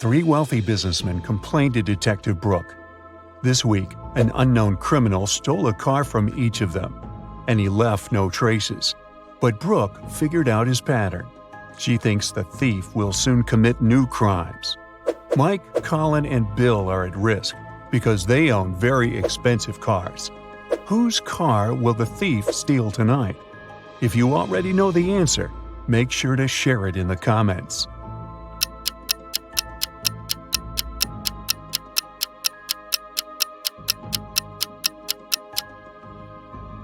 Three wealthy businessmen complained to Detective Brooke. This week, an unknown criminal stole a car from each of them, and he left no traces. But Brooke figured out his pattern. She thinks the thief will soon commit new crimes. Mike, Colin, and Bill are at risk because they own very expensive cars. Whose car will the thief steal tonight? If you already know the answer, make sure to share it in the comments.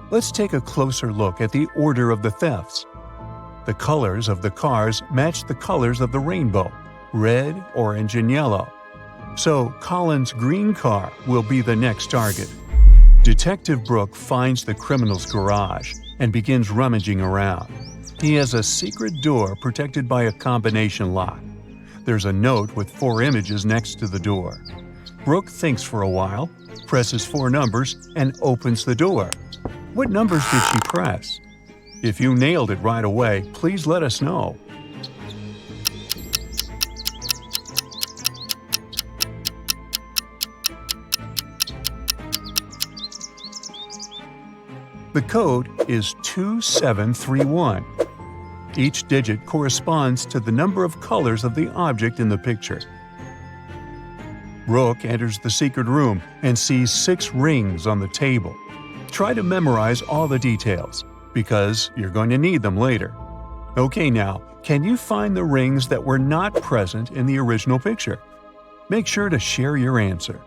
Let's take a closer look at the order of the thefts. The colors of the cars match the colors of the rainbow: red, orange, and yellow. So Colin's green car will be the next target. Detective Brooke finds the criminal's garage and begins rummaging around. He has a secret door protected by a combination lock. There's a note with 4 images next to the door. Brooke thinks for a while, presses 4 numbers, and opens the door. What numbers did she press? If you nailed it right away, please let us know. The code is 2731. Each digit corresponds to the number of colors of the object in the picture. Brooke enters the secret room and sees 6 rings on the table. Try to memorize all the details, because you're going to need them later. Okay, now, can you find the rings that were not present in the original picture? Make sure to share your answer.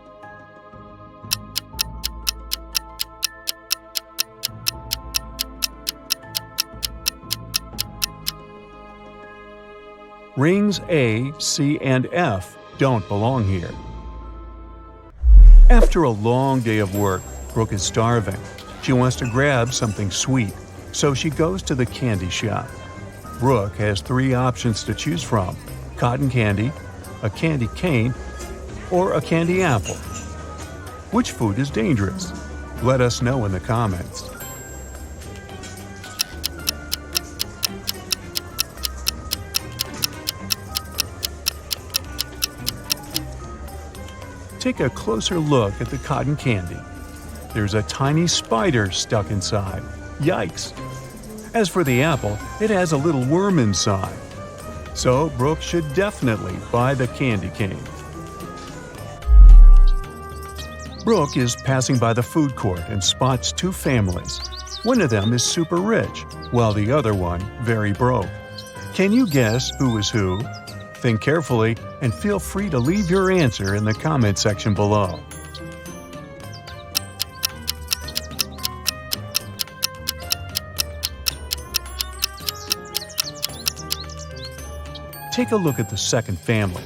Rings A, C, and F don't belong here. After a long day of work, Brooke is starving. She wants to grab something sweet, so she goes to the candy shop. Brooke has 3 options to choose from: cotton candy, a candy cane, or a candy apple. Which food is dangerous? Let us know in the comments. Take a closer look at the cotton candy. There's a tiny spider stuck inside. Yikes! As for the apple, it has a little worm inside. So Brooke should definitely buy the candy cane. Brooke is passing by the food court and spots 2 families. One of them is super rich, while the other one very broke. Can you guess who is who? Think carefully and feel free to leave your answer in the comment section below. Take a look at the second family.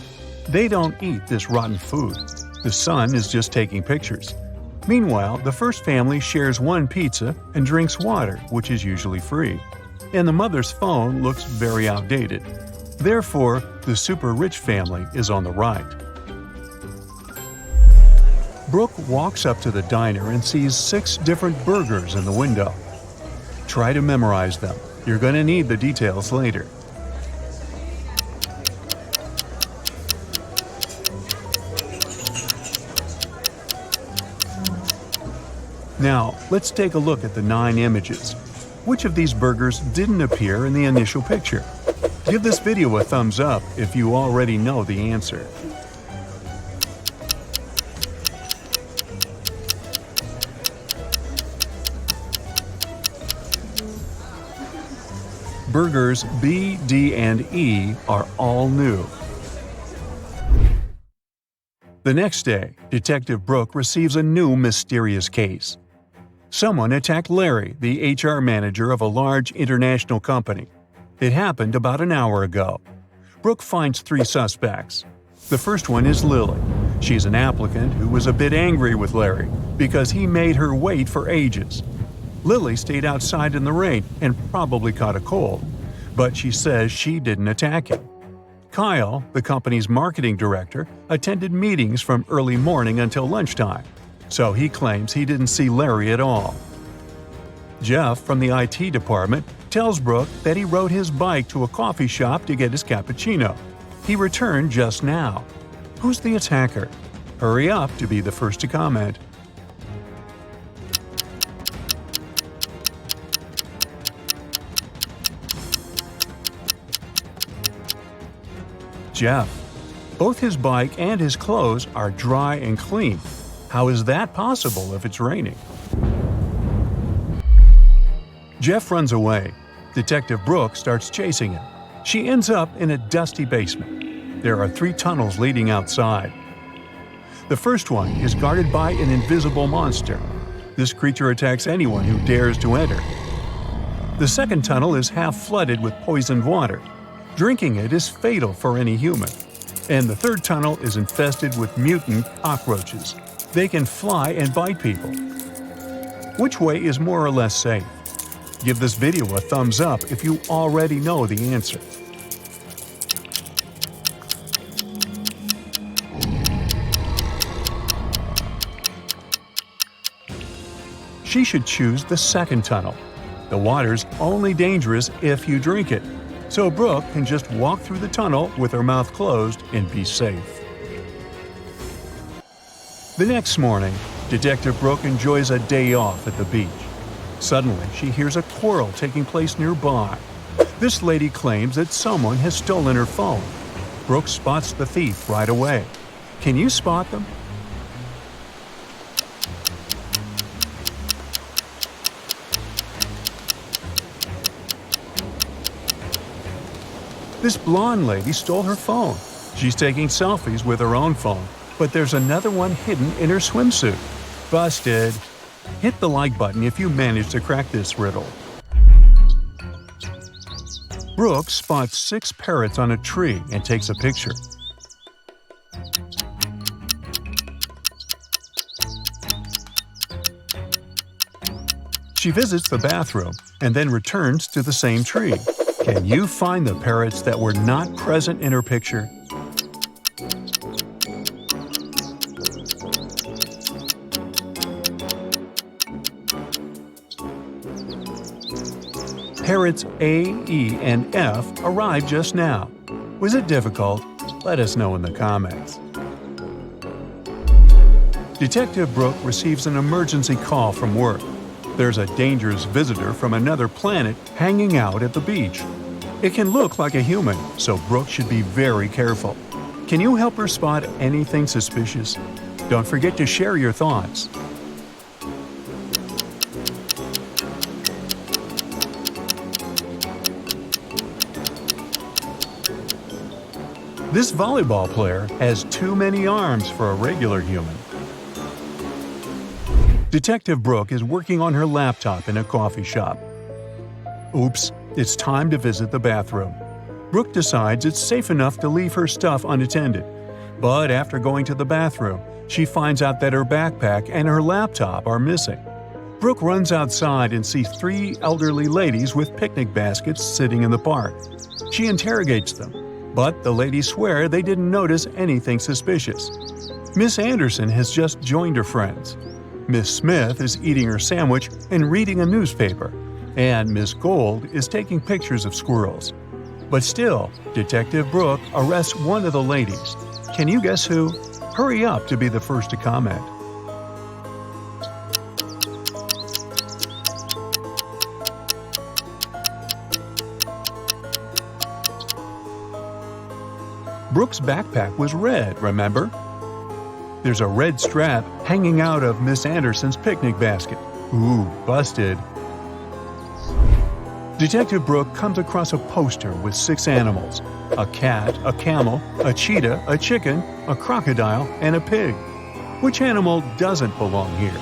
They don't eat this rotten food. The son is just taking pictures. Meanwhile, the first family shares 1 pizza and drinks water, which is usually free. And the mother's phone looks very outdated. Therefore, the super rich family is on the right. Brooke walks up to the diner and sees 6 different burgers in the window. Try to memorize them. You're going to need the details later. Now, let's take a look at the 9 images. Which of these burgers didn't appear in the initial picture? Give this video a thumbs up if you already know the answer. Burgers B, D, and E are all new. The next day, Detective Brooke receives a new mysterious case. Someone attacked Larry, the HR manager of a large international company. It happened about an hour ago. Brooke finds 3 suspects. The first one is Lily. She's an applicant who was a bit angry with Larry because he made her wait for ages. Lily stayed outside in the rain and probably caught a cold, but she says she didn't attack him. Kyle, the company's marketing director, attended meetings from early morning until lunchtime, so he claims he didn't see Larry at all. Jeff from the IT department tells Brooke that he rode his bike to a coffee shop to get his cappuccino. He returned just now. Who's the attacker? Hurry up to be the first to comment. Jeff. Both his bike and his clothes are dry and clean. How is that possible if it's raining? Jeff runs away. Detective Brooke starts chasing him. She ends up in a dusty basement. There are 3 tunnels leading outside. The first one is guarded by an invisible monster. This creature attacks anyone who dares to enter. The second tunnel is half flooded with poisoned water. Drinking it is fatal for any human. And the third tunnel is infested with mutant cockroaches. They can fly and bite people. Which way is more or less safe? Give this video a thumbs up if you already know the answer. She should choose the second tunnel. The water's only dangerous if you drink it, so Brooke can just walk through the tunnel with her mouth closed and be safe. The next morning, Detective Brooke enjoys a day off at the beach. Suddenly, she hears a quarrel taking place nearby. This lady claims that someone has stolen her phone. Brooke spots the thief right away. Can you spot them? This blonde lady stole her phone. She's taking selfies with her own phone, but there's another one hidden in her swimsuit. Busted! Hit the like button if you managed to crack this riddle. Brooke spots 6 parrots on a tree and takes a picture. She visits the bathroom and then returns to the same tree. Can you find the parrots that were not present in her picture? Parrots A, E, and F arrived just now. Was it difficult? Let us know in the comments. Detective Brooke receives an emergency call from work. There's a dangerous visitor from another planet hanging out at the beach. It can look like a human, so Brooke should be very careful. Can you help her spot anything suspicious? Don't forget to share your thoughts. This volleyball player has too many arms for a regular human. Detective Brooke is working on her laptop in a coffee shop. Oops, it's time to visit the bathroom. Brooke decides it's safe enough to leave her stuff unattended. But after going to the bathroom, she finds out that her backpack and her laptop are missing. Brooke runs outside and sees 3 elderly ladies with picnic baskets sitting in the park. She interrogates them, but the ladies swear they didn't notice anything suspicious. Miss Anderson has just joined her friends. Miss Smith is eating her sandwich and reading a newspaper, and Miss Gold is taking pictures of squirrels. But still, Detective Brooke arrests one of the ladies. Can you guess who? Hurry up to be the first to comment. Brooke's backpack was red, remember? There's a red strap hanging out of Miss Anderson's picnic basket. Ooh, busted. Detective Brooke comes across a poster with 6 animals: a cat, a camel, a cheetah, a chicken, a crocodile, and a pig. Which animal doesn't belong here?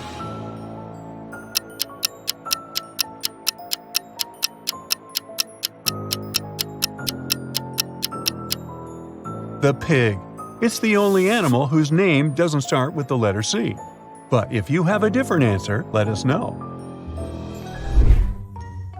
The pig. It's the only animal whose name doesn't start with the letter C. But if you have a different answer, let us know.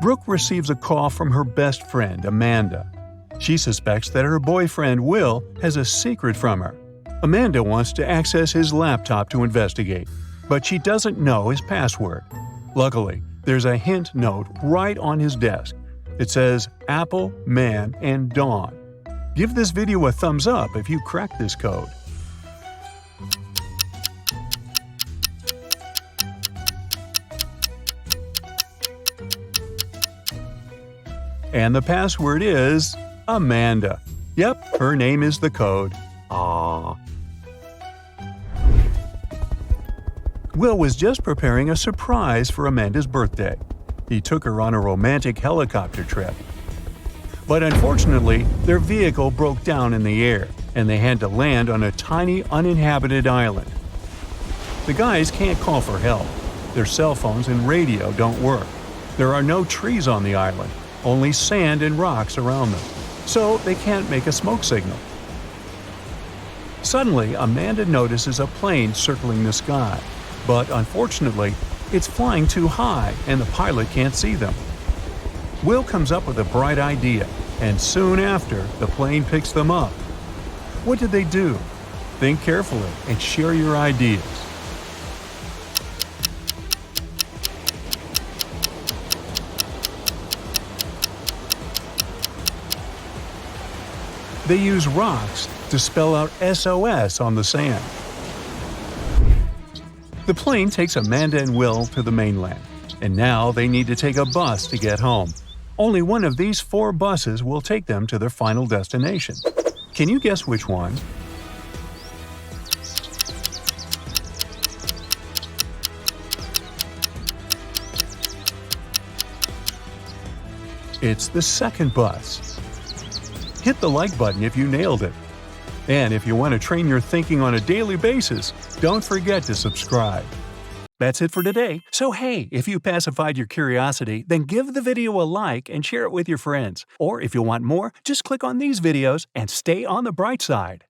Brooke receives a call from her best friend, Amanda. She suspects that her boyfriend, Will, has a secret from her. Amanda wants to access his laptop to investigate, but she doesn't know his password. Luckily, there's a hint note right on his desk. It says Apple, Man, and Dawn. Give this video a thumbs up if you cracked this code. And the password is Amanda. Yep, her name is the code. Aww. Will was just preparing a surprise for Amanda's birthday. He took her on a romantic helicopter trip. But unfortunately, their vehicle broke down in the air, and they had to land on a tiny uninhabited island. The guys can't call for help. Their cell phones and radio don't work. There are no trees on the island, only sand and rocks around them, so they can't make a smoke signal. Suddenly, Amanda notices a plane circling the sky, but unfortunately, it's flying too high and the pilot can't see them. Will comes up with a bright idea, and soon after, the plane picks them up. What did they do? Think carefully and share your ideas. They use rocks to spell out SOS on the sand. The plane takes Amanda and Will to the mainland, and now they need to take a bus to get home. Only one of these 4 buses will take them to their final destination. Can you guess which one? It's the second bus. Hit the like button if you nailed it. And if you want to train your thinking on a daily basis, don't forget to subscribe. That's it for today. So hey, if you pacified your curiosity, then give the video a like and share it with your friends. Or if you want more, just click on these videos and stay on the bright side.